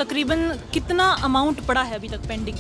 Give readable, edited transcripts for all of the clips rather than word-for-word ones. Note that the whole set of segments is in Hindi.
तकरीबन कितना अमाउंट पड़ा है अभी तक पेंडिंग?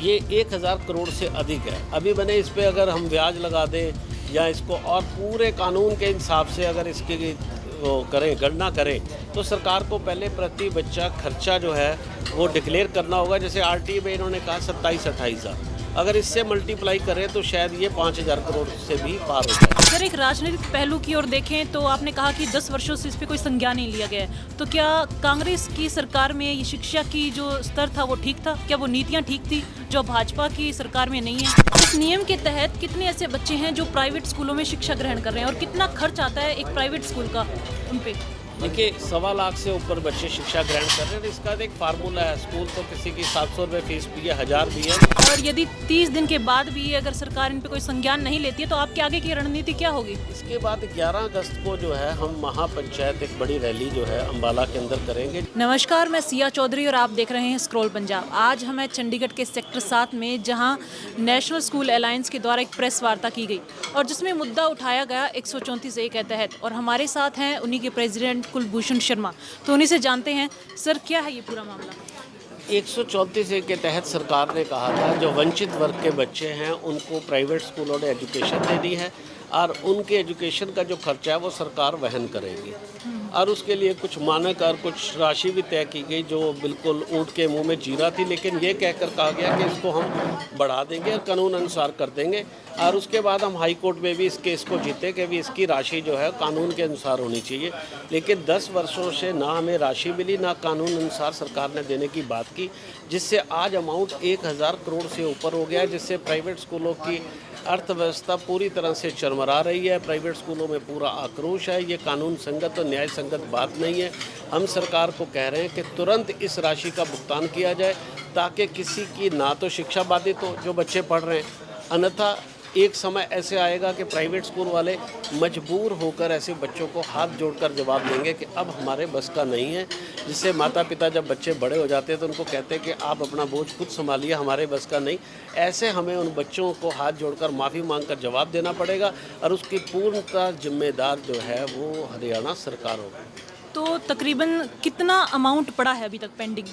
ये 1000 करोड़ से अधिक है। अभी मैंने इस पे अगर हम ब्याज लगा दें या इसको और पूरे कानून के हिसाब से अगर इसकी वो करें, गणना करें, तो सरकार को पहले प्रति बच्चा खर्चा जो है वो डिक्लेयर करना होगा। जैसे आरटीई में इन्होंने कहा 27-28 हज़ार, अगर इससे मल्टीप्लाई करें तो शायद ये 5000 करोड़ से भी पार हो जाए। सर, एक राजनीतिक पहलू की ओर देखें तो आपने कहा कि 10 वर्षों से इस पे कोई संज्ञान नहीं लिया गया है, तो क्या कांग्रेस की सरकार में ये शिक्षा की जो स्तर था वो ठीक था? क्या वो नीतियाँ ठीक थी जो भाजपा की सरकार में नहीं है? इस नियम के तहत कितने ऐसे बच्चे हैं जो प्राइवेट स्कूलों में शिक्षा ग्रहण कर रहे हैं और कितना खर्च आता है एक प्राइवेट स्कूल का उन पे? देखिए, 1.25 लाख से ऊपर बच्चे शिक्षा ग्रहण कर रहे हैं। इसका एक फार्मूला है। स्कूल तो किसी की 700 रुपये फीस भी है, 1000 भी है। और यदि 30 दिन के बाद भी अगर सरकार इन पे कोई संज्ञान नहीं लेती है तो आपके आगे की रणनीति क्या होगी? इसके बाद 11 अगस्त को जो है हम महापंचायत एक बड़ी रैली जो है अम्बाला के अंदर करेंगे। नमस्कार, मैं सिया चौधरी और आप देख रहे हैं स्क्रॉल पंजाब। आज हम हैं चंडीगढ़ के सेक्टर 7 में, जहां नेशनल स्कूल अलायंस के द्वारा एक प्रेस वार्ता की गई और जिसमें मुद्दा उठाया गया 134A के तहत। और हमारे साथ हैं उन्हीं के प्रेसिडेंट कुलभूषण शर्मा, तो उन्हीं से जानते हैं सर क्या है ये पूरा मामला। 134A के तहत सरकार ने कहा था जो वंचित वर्ग के बच्चे हैं उनको प्राइवेट स्कूलों ने एजुकेशन देनी है और उनके एजुकेशन का जो खर्चा है वो सरकार वहन करेगी। और उसके लिए कुछ मानक और कुछ राशि भी तय की गई जो बिल्कुल ऊँट के मुंह में जीरा थी, लेकिन ये कहकर कहा गया कि इसको हम बढ़ा देंगे और कानून अनुसार कर देंगे। और उसके बाद हम हाई कोर्ट में भी इस केस को जीते कि भी इसकी राशि जो है कानून के अनुसार होनी चाहिए। लेकिन 10 वर्षों से ना हमें राशि मिली, ना कानून अनुसार सरकार ने देने की बात की, जिससे आज अमाउंट 1000 करोड़ से ऊपर हो गया है, जिससे प्राइवेट स्कूलों की अर्थव्यवस्था पूरी तरह से चरमरा रही है। प्राइवेट स्कूलों में पूरा आक्रोश है। ये कानून संगत और न्याय संगत बात नहीं है। हम सरकार को कह रहे हैं कि तुरंत इस राशि का भुगतान किया जाए ताकि किसी की ना तो शिक्षा बाधित हो जो बच्चे पढ़ रहे हैं, अन्यथा एक समय ऐसे आएगा कि प्राइवेट स्कूल वाले मजबूर होकर ऐसे बच्चों को हाथ जोड़कर जवाब देंगे कि अब हमारे बस का नहीं है। जिससे माता पिता जब बच्चे बड़े हो जाते हैं तो उनको कहते हैं कि आप अपना बोझ खुद संभालिए, हमारे बस का नहीं। ऐसे हमें उन बच्चों को हाथ जोड़कर माफ़ी मांगकर जवाब देना पड़ेगा और उसकी पूर्णतः जिम्मेदार जो है वो हरियाणा सरकार होगी। तो तकरीबन कितना अमाउंट पड़ा है अभी तक पेंडिंग?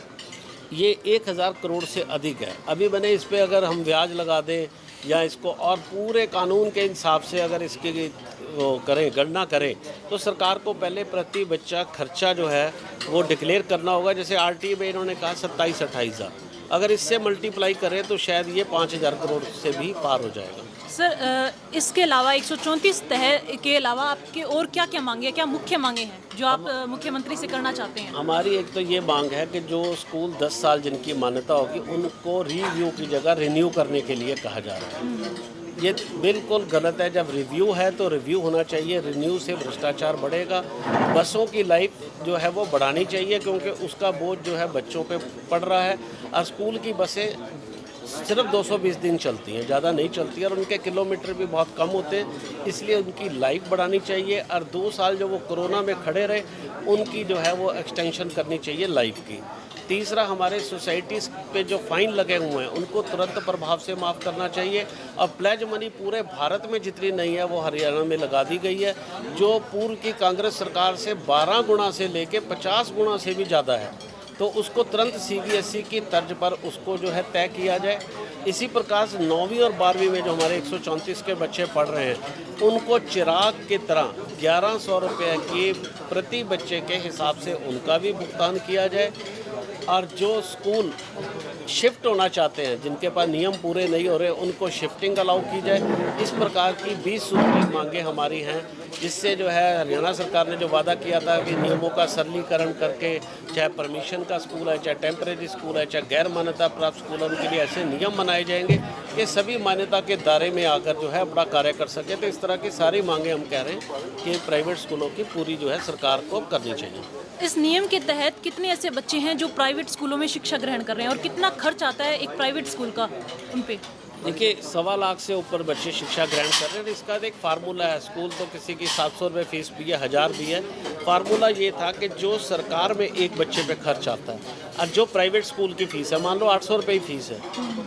ये 1000 करोड़ से अधिक है। अभी मैंने इस पे अगर हम ब्याज लगा दें या इसको और पूरे कानून के हिसाब से अगर इसकी वो करें, गणना करें, तो सरकार को पहले प्रति बच्चा खर्चा जो है वो डिक्लेयर करना होगा। जैसे आरटीई में इन्होंने कहा 27-28 हज़ार, अगर इससे मल्टीप्लाई करें तो शायद ये 5000 करोड़ से भी पार हो जाएगा। सर, इसके अलावा 134 तहत के अलावा आपके और क्या क्या मांगे हैं, क्या मुख्य मांगे हैं जो आप मुख्यमंत्री से करना चाहते हैं? हमारी एक तो ये मांग है कि जो स्कूल 10 साल जिनकी मान्यता होगी उनको रिव्यू की जगह रिन्यू करने के लिए कहा जा रहा है। ये बिल्कुल गलत है। जब रिव्यू है तो रिव्यू होना चाहिए। रिन्यू से भ्रष्टाचार बढ़ेगा। बसों की लाइफ जो है वो बढ़ानी चाहिए क्योंकि उसका बोझ जो है बच्चों पे पड़ रहा है। और स्कूल की बसें सिर्फ 220 दिन चलती हैं, ज़्यादा नहीं चलती और उनके किलोमीटर भी बहुत कम होते हैं, इसलिए उनकी लाइफ बढ़ानी चाहिए। और 2 साल जो वो कोरोना में खड़े रहे उनकी जो है वो एक्सटेंशन करनी चाहिए लाइफ की। तीसरा, हमारे सोसाइटीज़ पे जो फ़ाइन लगे हुए हैं उनको तुरंत प्रभाव से माफ़ करना चाहिए। और प्लेज मनी पूरे भारत में जितनी नहीं है वो हरियाणा में लगा दी गई है, जो पूर्व की कांग्रेस सरकार से 12 गुना से लेके 50 गुना से भी ज़्यादा है। तो उसको तुरंत CBSE की तर्ज पर उसको जो है तय किया जाए। इसी प्रकार से 9वीं और 12वीं में जो हमारे 134 के बच्चे पढ़ रहे हैं उनको चिराग की तरह 1100 रुपये की प्रति बच्चे के हिसाब से उनका भी भुगतान किया जाए। और जो स्कूल शिफ्ट होना चाहते हैं, जिनके पास नियम पूरे नहीं हो रहे, उनको शिफ्टिंग अलाउ की जाए। इस प्रकार की 20 सूत्री मांगें हमारी हैं, जिससे जो है हरियाणा सरकार ने जो वादा किया था कि नियमों का सरलीकरण करके, चाहे परमिशन का स्कूल है, चाहे टेम्परेरी स्कूल है, चाहे गैर मान्यता प्राप्त स्कूल है, उनके लिए ऐसे नियम बनाए जाएंगे कि सभी मान्यता के दायरे में आकर जो है अपना कार्य कर सके। तो इस तरह की सारी मांगें हम कह रहे हैं कि प्राइवेट स्कूलों की पूरी जो है सरकार को करनी चाहिए। इस नियम के तहत कितने ऐसे बच्चे हैं जो प्राइवेट स्कूलों में शिक्षा ग्रहण कर रहे हैं और कितना खर्च आता है एक प्राइवेट स्कूल का उन पे? देखिए, 1.25 लाख से ऊपर बच्चे शिक्षा ग्रहण कर रहे हैं। इसका एक फार्मूला है। स्कूल तो किसी की 700 रुपये फीस भी है, 1000 भी है। फार्मूला ये था कि जो सरकार में एक बच्चे पे खर्च आता है और जो प्राइवेट स्कूल की फ़ीस है, मान लो 800 रुपये की फ़ीस है,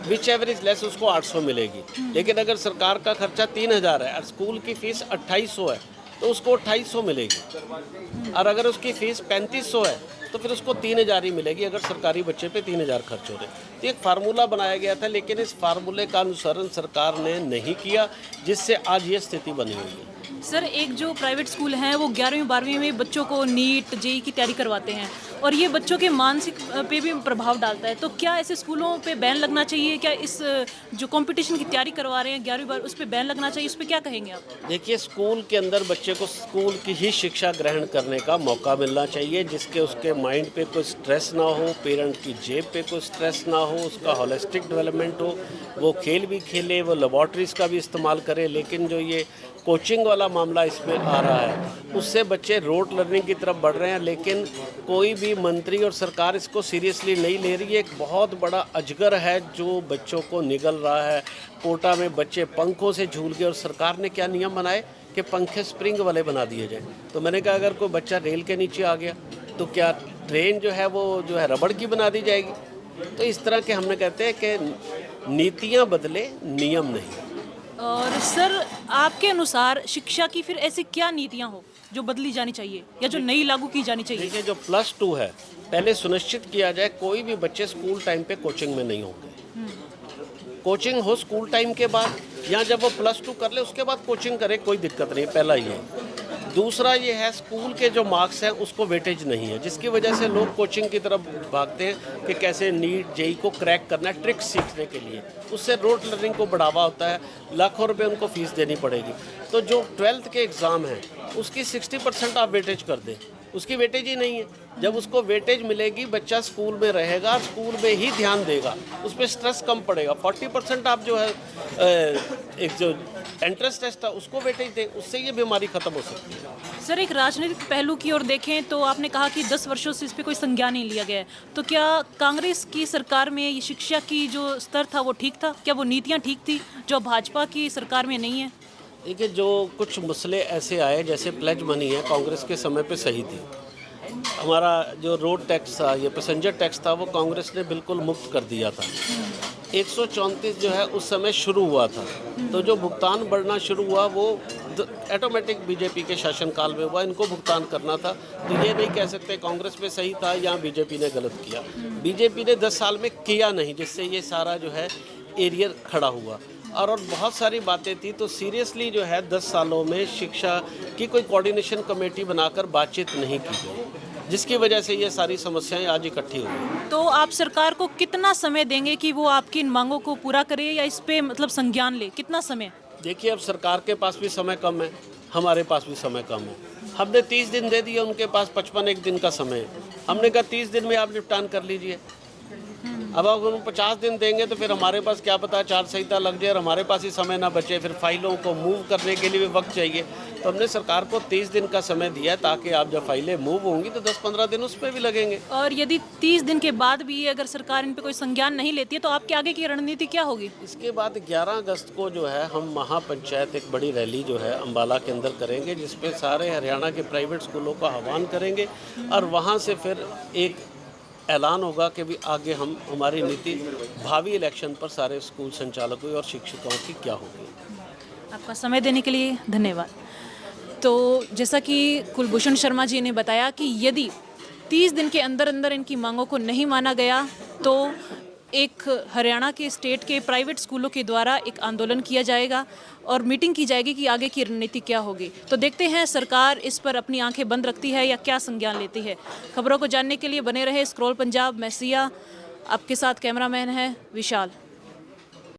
विच एवरेज लेस उसको 800 मिलेगी। लेकिन अगर सरकार का खर्चा 3000 है और स्कूल की फ़ीस 2800 है तो उसको 2800 मिलेगी। और अगर उसकी फ़ीस 3500 है तो फिर उसको 3,000 ही मिलेगी अगर सरकारी बच्चे पे 3,000 खर्च हो रहे। तो एक फार्मूला बनाया गया था, लेकिन इस फार्मूले का अनुसरण सरकार ने नहीं किया, जिससे आज ये स्थिति बनी हुई है। सर, एक जो प्राइवेट स्कूल हैं वो 11वीं-12वीं में बच्चों को नीट जेईई की तैयारी करवाते हैं और ये बच्चों के मानसिक पे भी प्रभाव डालता है। तो क्या ऐसे स्कूलों पे बैन लगना चाहिए? क्या इस जो कंपटीशन की तैयारी करवा रहे हैं 11वीं उस पे बैन लगना चाहिए? उस पे क्या कहेंगे आप? देखिए, स्कूल के अंदर बच्चे को स्कूल की ही शिक्षा ग्रहण करने का मौका मिलना चाहिए, जिसके उसके माइंड पे कोई स्ट्रेस ना हो, पेरेंट की जेब पे कोई स्ट्रेस ना हो, उसका होलिस्टिक डेवलपमेंट हो, वो खेल भी खेले, वो लेबॉर्ट्रीज़ का भी इस्तेमाल करे। लेकिन जो ये कोचिंग वाला मामला इसमें आ रहा है, उससे बच्चे रोड लर्निंग की तरफ बढ़ रहे हैं, लेकिन कोई भी मंत्री और सरकार इसको सीरियसली नहीं ले रही है। एक बहुत बड़ा अजगर है जो बच्चों को निगल रहा है। कोटा में बच्चे पंखों से झूल गए और सरकार ने क्या नियम बनाए कि पंखे स्प्रिंग वाले बना दिए जाए। तो मैंने कहा, अगर कोई बच्चा रेल के नीचे आ गया तो क्या ट्रेन जो है वो जो है रबड़ की बना दी जाएगी? तो इस तरह के हमने कहते हैं कि नीतियाँ बदले, नियम नहीं। और सर, आपके अनुसार शिक्षा की फिर ऐसी क्या नीतियाँ हो जो बदली जानी चाहिए या जो नई लागू की जानी चाहिए? देखिए, जो +2 है, पहले सुनिश्चित किया जाए कोई भी बच्चे स्कूल टाइम पे कोचिंग में नहीं होंगे। कोचिंग हो स्कूल टाइम के बाद, या जब वो +2 कर ले उसके बाद कोचिंग करे, कोई दिक्कत नहीं। पहला ये। दूसरा ये है, स्कूल के जो मार्क्स हैं उसको वेटेज नहीं है, जिसकी वजह से लोग कोचिंग की तरफ भागते हैं कि कैसे नीट जेईई को क्रैक करना है, ट्रिक्स सीखने के लिए। उससे रोड लर्निंग को बढ़ावा होता है, लाखों रुपए उनको फीस देनी पड़ेगी। तो जो 12th के एग्ज़ाम हैं उसकी 60% आप वेटेज कर दें, उसकी वेटेज ही नहीं है। जब उसको वेटेज मिलेगी, बच्चा स्कूल में रहेगा, स्कूल में ही ध्यान देगा, उस पर स्ट्रेस कम पड़ेगा। 40% आप जो है एक जो एंट्रेंस टेस्ट था उसको वेटेज दें, उससे ये बीमारी ख़त्म हो सकती है। सर, एक राजनीतिक पहलू की ओर देखें तो आपने कहा कि 10 वर्षों से इस पे कोई संज्ञान नहीं लिया गया है। तो क्या कांग्रेस की सरकार में ये शिक्षा की जो स्तर था वो ठीक था? क्या वो नीतियाँ ठीक थी जो भाजपा की सरकार में नहीं है? देखिए, जो कुछ मसले ऐसे आए, जैसे प्लेज मनी है, कांग्रेस के समय पे सही थी। हमारा जो रोड टैक्स था, ये पैसेंजर टैक्स था, वो कांग्रेस ने बिल्कुल मुक्त कर दिया था। 134 जो है उस समय शुरू हुआ था, तो जो भुगतान बढ़ना शुरू हुआ वो ऑटोमेटिक बीजेपी के शासनकाल में हुआ। इनको भुगतान करना था, तो ये नहीं कह सकते कांग्रेस में सही था या बीजेपी ने गलत किया। बीजेपी ने 10 साल में किया नहीं, जिससे ये सारा जो है एरियर खड़ा हुआ। और बहुत सारी बातें थी, तो सीरियसली जो है 10 सालों में शिक्षा की कोई कोऑर्डिनेशन कमेटी बनाकर बातचीत नहीं की गई, जिसकी वजह से ये सारी समस्याएं आज इकट्ठी हो गई। तो आप सरकार को कितना समय देंगे कि वो आपकी इन मांगों को पूरा करे या इस पे मतलब संज्ञान ले? कितना समय? देखिए, अब सरकार के पास भी समय कम है, हमारे पास भी समय कम है। हमने 30 दिन दे दिए, उनके पास 55 दिन का समय है। हमने कहा 30 दिन में आप निपटान कर लीजिए। अब अगर हम 50 दिन देंगे तो फिर हमारे पास क्या पता आचार संहिता लग जाए और हमारे पास ही समय ना बचे, फिर फाइलों को मूव करने के लिए भी वक्त चाहिए। तो हमने सरकार को 30 दिन का समय दिया है, ताकि आप जब फाइलें मूव होंगी तो 10-15 दिन उस पर भी लगेंगे। और यदि 30 दिन के बाद भी अगर सरकार इन पे कोई संज्ञान नहीं लेती है तो आपके आगे की रणनीति क्या होगी? इसके बाद 11 अगस्त को जो है हम महापंचायत एक बड़ी रैली जो है अम्बाला के अंदर करेंगे, जिसपे सारे हरियाणा के प्राइवेट स्कूलों का आह्वान करेंगे और वहाँ से फिर एक ऐलान होगा कि भी आगे हम हमारी नीति भावी इलेक्शन पर सारे स्कूल संचालकों और शिक्षकों की क्या होगी। आपका समय देने के लिए धन्यवाद। तो जैसा कि कुलभूषण शर्मा जी ने बताया कि यदि 30 दिन के अंदर अंदर इनकी मांगों को नहीं माना गया तो एक हरियाणा के स्टेट के प्राइवेट स्कूलों के द्वारा एक आंदोलन किया जाएगा और मीटिंग की जाएगी कि आगे की रणनीति क्या होगी। तो देखते हैं सरकार इस पर अपनी आंखें बंद रखती है या क्या संज्ञान लेती है। खबरों को जानने के लिए बने रहे स्क्रॉल पंजाब। मैं सिया, आपके साथ कैमरामैन है विशाल।